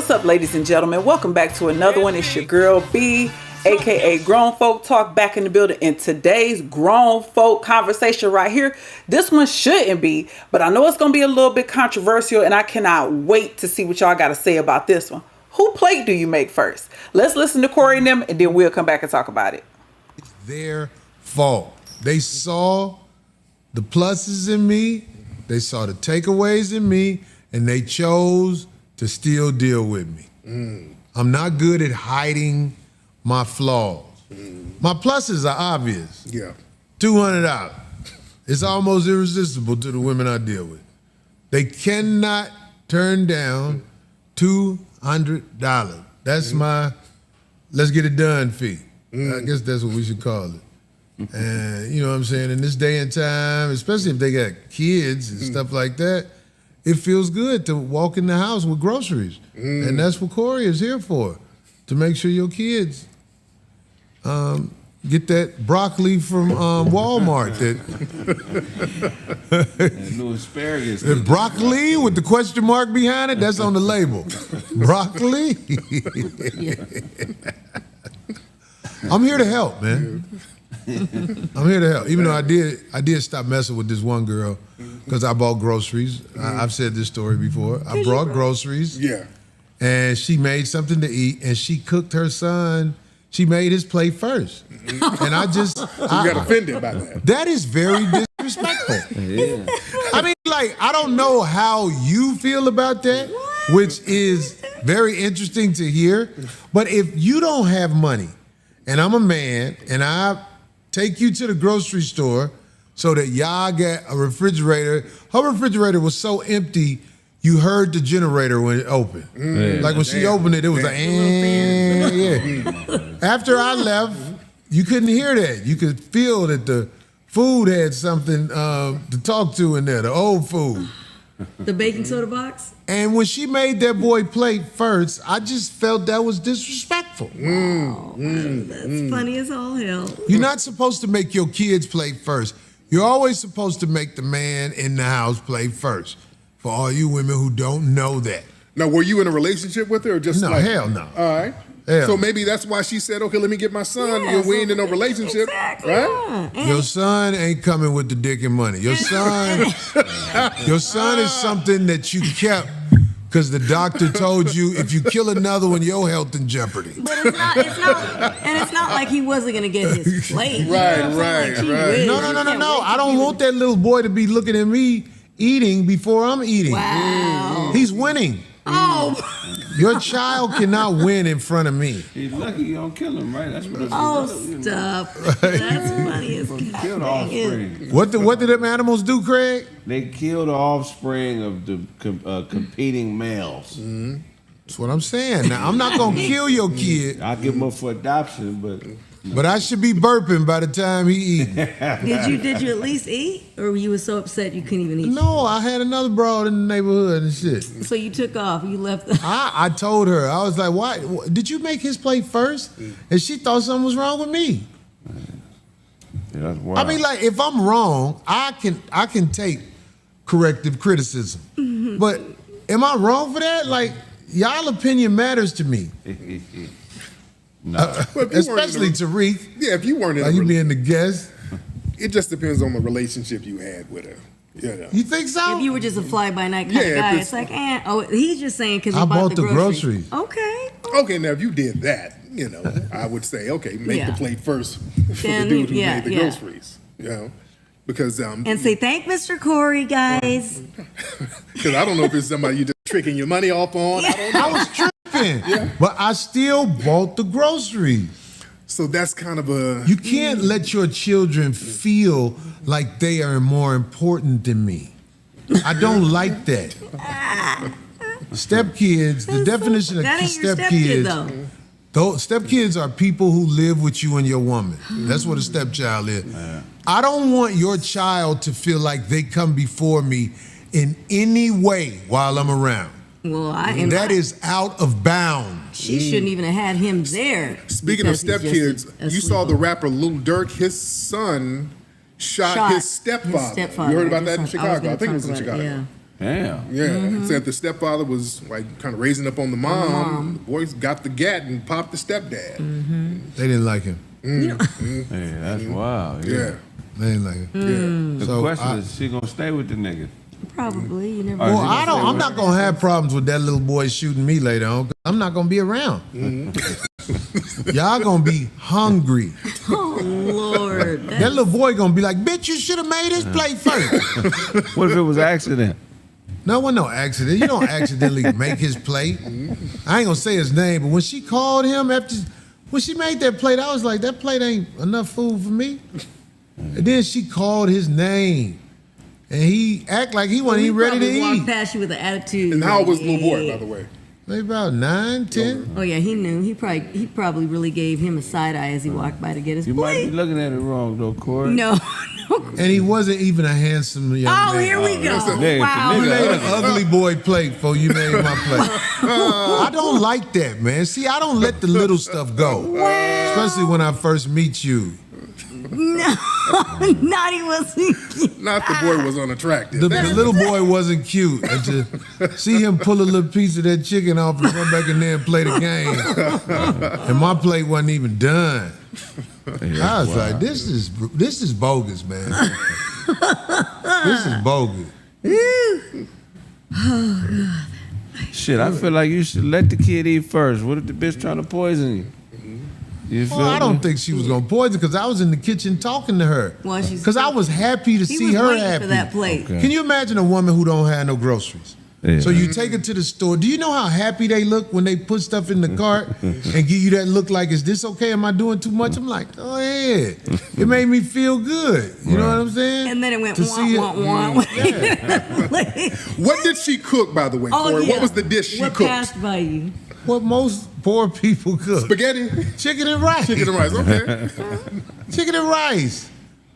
What's up, ladies and gentlemen? Welcome back to another one. It's your girl B, aka Grown Folk Talk, back in the building. In today's grown folk conversation right here, this one shouldn't be, but I know it's going to be a little bit controversial, and I cannot wait to see what y'all got to say about this one. Who plate do you make first? Let's listen to Cory and them, and then we'll come back and talk about it. It's their fault. They saw the pluses in me, they saw the takeaways in me, and they chose to still deal with me. I'm not good at hiding my flaws. My pluses are obvious. Yeah. $200. It's almost irresistible to the women I deal with. They cannot turn down $200. That's my let's get it done fee. I guess that's what we should call it. And you know what I'm saying? In this day and time, especially if they got kids and stuff like that, it feels good to walk in the house with groceries. And that's what Cory is here for, to make sure your kids get that broccoli from Walmart. That new asparagus. The broccoli with the question mark behind it, that's on the label. Broccoli? I'm here to help, man. I'm here to help. Even though I did stop messing with this one girl because I bought groceries. I've said this story before. I brought groceries. Yeah. And she made something to eat, and she cooked her son. She made his plate first. And I just... You got offended by that. That is very disrespectful. Yeah. I mean, like, I don't know how you feel about that, which is very interesting to hear. But if you don't have money, and I'm a man, and I take you to the grocery store so that y'all get a refrigerator. Her refrigerator was so empty, you heard the generator when it opened. Like when she opened it, it was like, yeah. After I left, you couldn't hear that. You could feel that the food had something to talk to in there, the old food. The baking soda box? And when she made that boy plate first, I just felt that was disrespectful. Wow. That's funny as all hell. You're not supposed to make your kids play first. You're always supposed to make the man in the house play first. For all you women who don't know that. Now, were you in a relationship with her or just No, like... hell no. All right. Hell. So maybe that's why she said, okay, let me get my son. Yeah, We ain't in no relationship, exactly, right? yeah. Your son ain't coming with the dick and money. Your son is something that you kept because the doctor told you if you kill another one, your health in jeopardy. But it's not like he wasn't gonna get his plate. Right. No. I don't want that little boy to be looking at me eating before I'm eating. Wow. He's winning. Oh. Your child cannot win in front of me. He's lucky you don't kill him, right? That's what it's Stop. That's funny as Kill the offspring. What did them animals do, Craig? They kill the offspring of the competing males. That's what I'm saying. Now, I'm not going to kill your kid, I'll give him up for adoption, but I should be burping by the time he eating. Did you at least eat? Or you were so upset you couldn't even eat? No, I had another broad in the neighborhood and shit. So you took off. You left. I told her, I was like, why? Did you make his plate first? And she thought something was wrong with me. Yeah, that's wild. I mean, like, if I'm wrong, I can take corrective criticism. But am I wrong for that? Like, y'all opinion matters to me. No. Especially Tariq. Yeah, if you weren't in Like you being the guest. it just depends on the relationship you had with her. You know. You think so? If you were just a fly-by-night kind of guy, it's like, he's just saying because he I bought the groceries. Okay. Okay, now if you did that, I would say, okay, make the plate first for the dude who made the groceries. Because and say thank Mr. Cory, guys. Because I don't know if it's somebody you just tricking your money off on. I don't know. I was tripping, but I still bought the groceries. So that's kind of a... You can't let your children feel like they are more important than me. I don't like that. Stepkids, the definition of stepkids... Stepkids are people who live with you and your woman. That's what a stepchild is. I don't want your child to feel like they come before me in any way while I'm around. Well, that is out of bounds. She shouldn't even have had him there. Speaking of stepkids, you saw the rapper Lil Durk. His son shot his stepfather. You heard about that in Chicago? I think it was in Chicago. Damn. Yeah, said the stepfather was like kind of raising up on the mom. The boys got the gat and popped the stepdad. They didn't like him. Hey, that's wild. Yeah. They didn't like him. Yeah. The question is, she gonna stay with the nigga? Probably. You never. Well, know. I'm not gonna have problems with that little boy shooting me later on. 'Cause I'm not gonna be around. Y'all gonna be hungry. Oh Lord. That little boy gonna be like, "Bitch, you should have made this play first." What if it was an accident? No one, no accident. You don't accidentally make his plate. I ain't gonna say his name, but when she called him when she made that plate, I was like, that plate ain't enough food for me. And then she called his name, and he act like he wasn't even ready to Walked eat. past you with an attitude. And how old was the little boy, Yeah. by the way? Maybe about 9, 10. Oh yeah, he knew. He probably really gave him a side eye as he walked by to get his You might plate. be looking at it wrong though, Cory. No. And he wasn't even a handsome young man. Oh, here we go. nigga, Wow. You nigga. made an ugly boy plate before you made my plate. I don't like that, man. See, I don't let the little stuff go. Especially when I first meet you. No, not he wasn't. Not the boy was unattractive. The little boy wasn't cute. And to see him pull a little piece of that chicken off and run back in there and play the game. And my plate wasn't even done. I was like, this is bogus, man. This is bogus. Shit, I feel like you should let the kid eat first. What if the bitch trying to poison you? You feel Well, I me? don't think she was gonna poison because I was in the kitchen talking to her. Well, she's- Because I was happy to He see was her waiting happy. for that plate. Okay. Can you imagine a woman who don't have no groceries? Yeah. So you take her to the store. Do you know how happy they look when they put stuff in the cart and give you that look like, is this okay? Am I doing too much? I'm like, go ahead. It made me feel good. You know what I'm saying? And then it went To see it- wah. What did she cook, by the way, Oh Cory? yeah. What was the dish she What cooked? passed by you? What most poor people cook. Spaghetti? Chicken and rice. Chicken and rice, okay. Chicken and rice.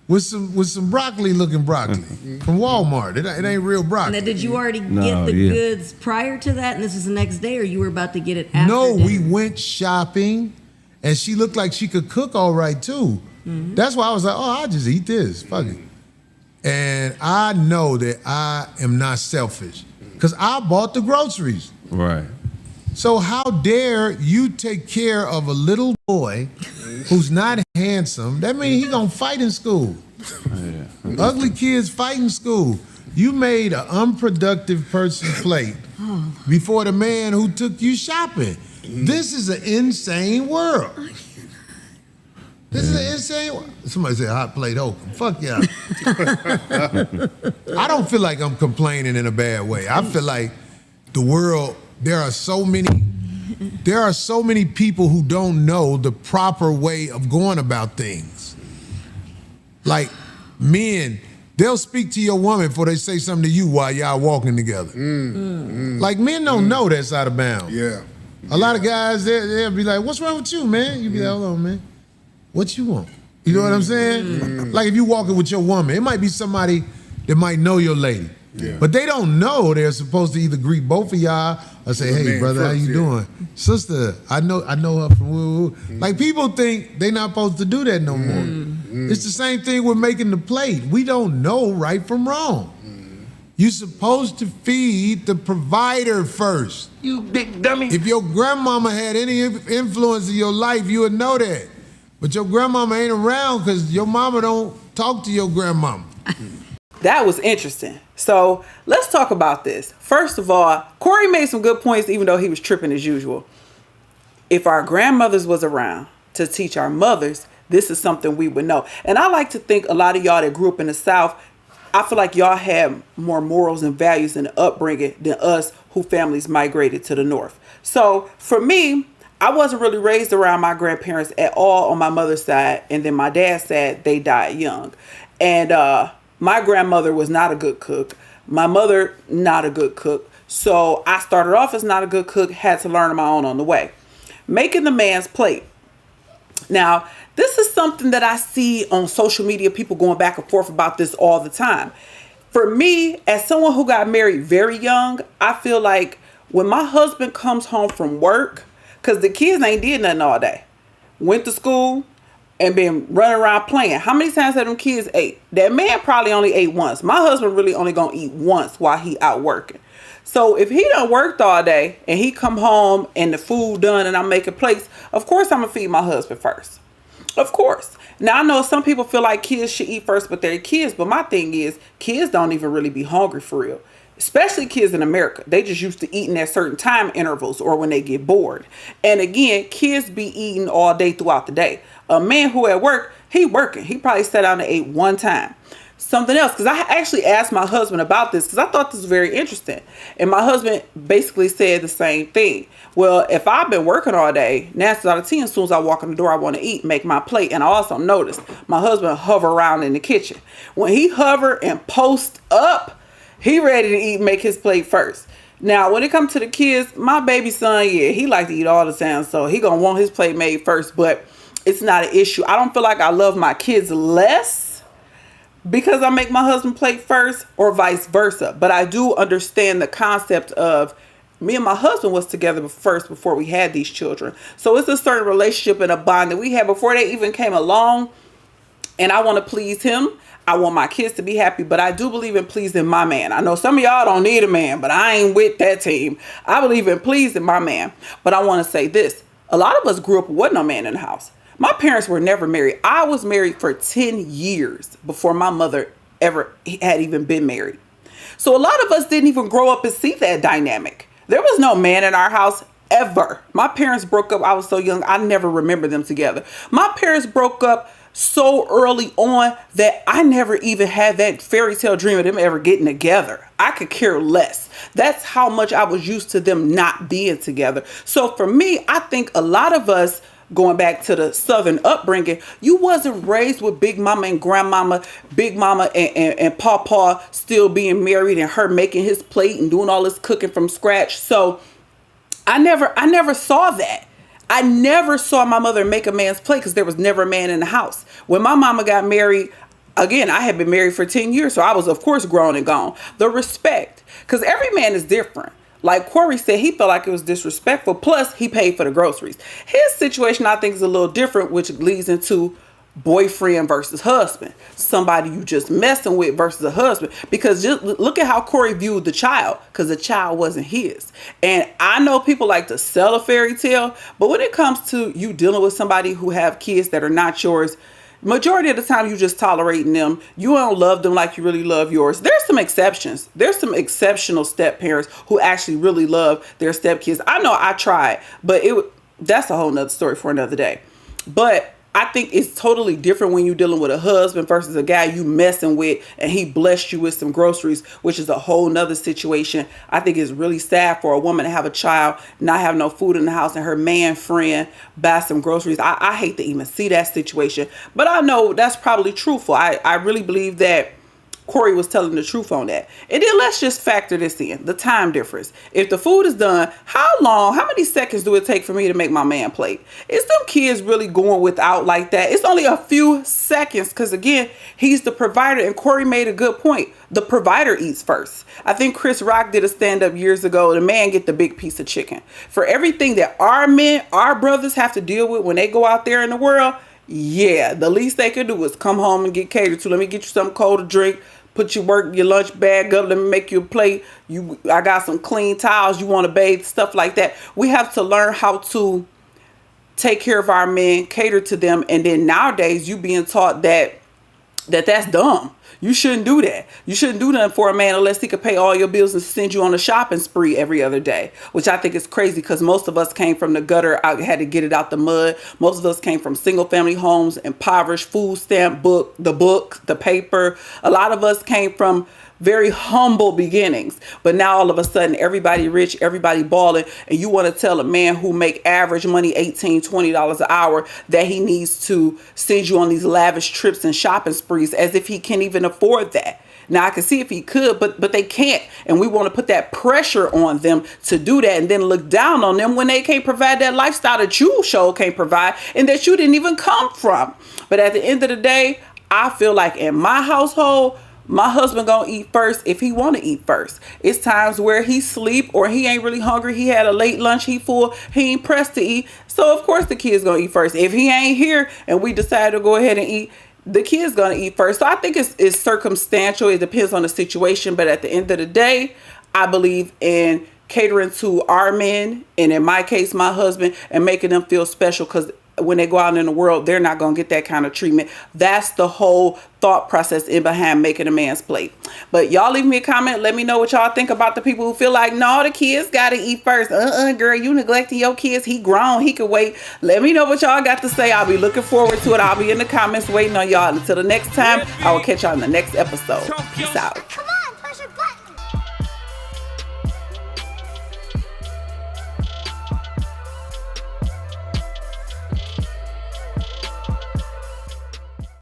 With some broccoli looking broccoli from Walmart. It ain't real broccoli. Now, did you already No, get the yeah. goods prior to that, and this is the next day, or you were about to get it after? No, we dinner? went shopping, and she looked like she could cook all right too. That's why I was like, oh, I'll just eat this. Fuck it. And I know that I am not selfish because I bought the groceries. Right. So how dare you take care of a little boy who's not handsome? That means he gonna fight in school. Ugly kids fight in school. You made an unproductive person plate before the man who took you shopping. This is an insane world. This is an insane world. Somebody said hot plate Holcomb. Fuck yeah. I don't feel like I'm complaining in a bad way. I feel like the world, there are so many people who don't know the proper way of going about things. Like men, they'll speak to your woman before they say something to you while y'all walking together. Like men don't know that's out of bounds. Yeah. A lot of guys, they'll be like, what's wrong with you, man? You be like, hold on, man. What you want? You know what I'm saying? Like if you walking with your woman, it might be somebody that might know your lady. Yeah. But they don't know they're supposed to either greet both of y'all or say, The hey, man brother, how first, you yeah. doing? Sister, I know her from woo. Like people think they not supposed to do that no more. It's the same thing with making the plate. We don't know right from wrong. You're supposed to feed the provider first. You big dummy. If your grandmama had any influence in your life, you would know that. But your grandmama ain't around because your mama don't talk to your grandmama. That was interesting. So let's talk about this. First of all, Cory made some good points, even though he was tripping as usual. If our grandmothers was around to teach our mothers, this is something we would know. And I like to think a lot of y'all that grew up in the South, I feel like y'all have more morals and values in the upbringing than us who families migrated to the North. So for me, I wasn't really raised around my grandparents at all on my mother's side. And then my dad's side, they died young. And my grandmother was not a good cook. My mother, not a good cook. So I started off as not a good cook, had to learn on my own on the way. Making the man's plate. Now, this is something that I see on social media, people going back and forth about this all the time. For me, as someone who got married very young, I feel like when my husband comes home from work, because the kids ain't did nothing all day, went to school, and been running around playing. How many times have them kids ate? That man probably only ate once. My husband really only gonna eat once while he out working. So if he done worked all day and he come home and the food done and I'm making plates, of course I'm gonna feed my husband first. Of course. Now I know some people feel like kids should eat first, but they're kids. But my thing is, kids don't even really be hungry for real. Especially kids in America. They just used to eating at certain time intervals or when they get bored. And again, kids be eating all day throughout the day. A man who at work, he working. He probably sat down and ate one time. Something else, because I actually asked my husband about this because I thought this was very interesting. And my husband basically said the same thing. Well, if I've been working all day, 9 out of 10, as soon as I walk in the door, I want to eat, make my plate. And I also noticed my husband hover around in the kitchen. When he hover and post up, he ready to eat, make his plate first. Now, when it comes to the kids, my baby son, yeah, he like to eat all the time. So he going to want his plate made first, but it's not an issue. I don't feel like I love my kids less because I make my husband plate first or vice versa. But I do understand the concept of me and my husband was together first before we had these children. So it's a certain relationship and a bond that we had before they even came along. And I want to please him. I want my kids to be happy, but I do believe in pleasing my man. I know some of y'all don't need a man, but I ain't with that team. I believe in pleasing my man. But I want to say this. A lot of us grew up with wasn't no man in the house. My parents were never married. I was married for 10 years before my mother ever had even been married. So a lot of us didn't even grow up and see that dynamic. There was no man in our house ever. My parents broke up. I was so young. I never remember them together. My parents broke up so early on that I never even had that fairy tale dream of them ever getting together. I could care less. That's how much I was used to them not being together. So for me, I think a lot of us, going back to the Southern upbringing, you wasn't raised with Big Mama and Grandmama, Big Mama and Pawpaw still being married and her making his plate and doing all this cooking from scratch. So I never saw that. I never saw my mother make a man's plate because there was never a man in the house. When my mama got married, again, I had been married for 10 years, so I was, of course, grown and gone. The respect, because every man is different. Like Cory said, he felt like it was disrespectful. Plus, he paid for the groceries. His situation, I think, is a little different, which leads into boyfriend versus husband. Somebody you just messing with versus a husband. Because just look at how Cory viewed the child, because the child wasn't his. And I know people like to sell a fairy tale, but when it comes to you dealing with somebody who have kids that are not yours, majority of the time you just tolerating them. You don't love them like you really love yours. There's some exceptions. There's some exceptional step parents who actually really love their stepkids. I know I tried, but that's a whole nother story for another day. But I think it's totally different when you're dealing with a husband versus a guy you messing with and he blessed you with some groceries, which is a whole nother situation. I think it's really sad for a woman to have a child, not have no food in the house, and her man friend buy some groceries. I hate to even see that situation, but I know that's probably truthful. I really believe that Cory was telling the truth on that. And then let's just factor this in, the time difference. If the food is done, how many seconds do it take for me to make my man plate? Is them kids really going without like that? It's only a few seconds because, again, he's the provider. And Cory made a good point. The provider eats first. I think Chris Rock did a stand-up years ago. The man get the big piece of chicken. For everything that our men, our brothers have to deal with when they go out there in the world, yeah, the least they could do is come home and get catered to. Let me get you something cold to drink. Put your lunch bag up. Let me make you a plate. I got some clean towels. You want to bathe, stuff like that. We have to learn how to take care of our men, cater to them. And then nowadays, you being taught that's dumb. You shouldn't do that. You shouldn't do nothing for a man unless he could pay all your bills and send you on a shopping spree every other day, which I think is crazy because most of us came from the gutter. I had to get it out the mud. Most of us came from single family homes, impoverished, food stamp the paper. A lot of us came from very humble beginnings, but now all of a sudden everybody rich, everybody balling, and you want to tell a man who make average money $18, $20 an hour that he needs to send you on these lavish trips and shopping sprees as if he can't even afford that. Now I can see if he could, but they can't, and we want to put that pressure on them to do that and then look down on them when they can't provide that lifestyle that you sure can't provide and that you didn't even come from. But at the end of the day, I feel like in my household, my husband gonna eat first if he want to eat first. It's times where he sleep or he ain't really hungry. He had a late lunch, he full, he ain't pressed to eat. So of course the kids gonna eat first. If he ain't here and we decide to go ahead and eat, the kid's gonna eat first. So I think it's circumstantial. It depends on the situation. But at the end of the day, I believe in catering to our men, and in my case, my husband, and making them feel special, because when they go out in the world, they're not going to get that kind of treatment. That's the whole thought process in behind making a man's plate. But y'all leave me a comment. Let me know what y'all think about the people who feel like, no, the kids got to eat first. Girl, you neglecting your kids. He grown. He can wait. Let me know what y'all got to say. I'll be looking forward to it. I'll be in the comments waiting on y'all. Until the next time, I will catch y'all in the next episode. Peace out.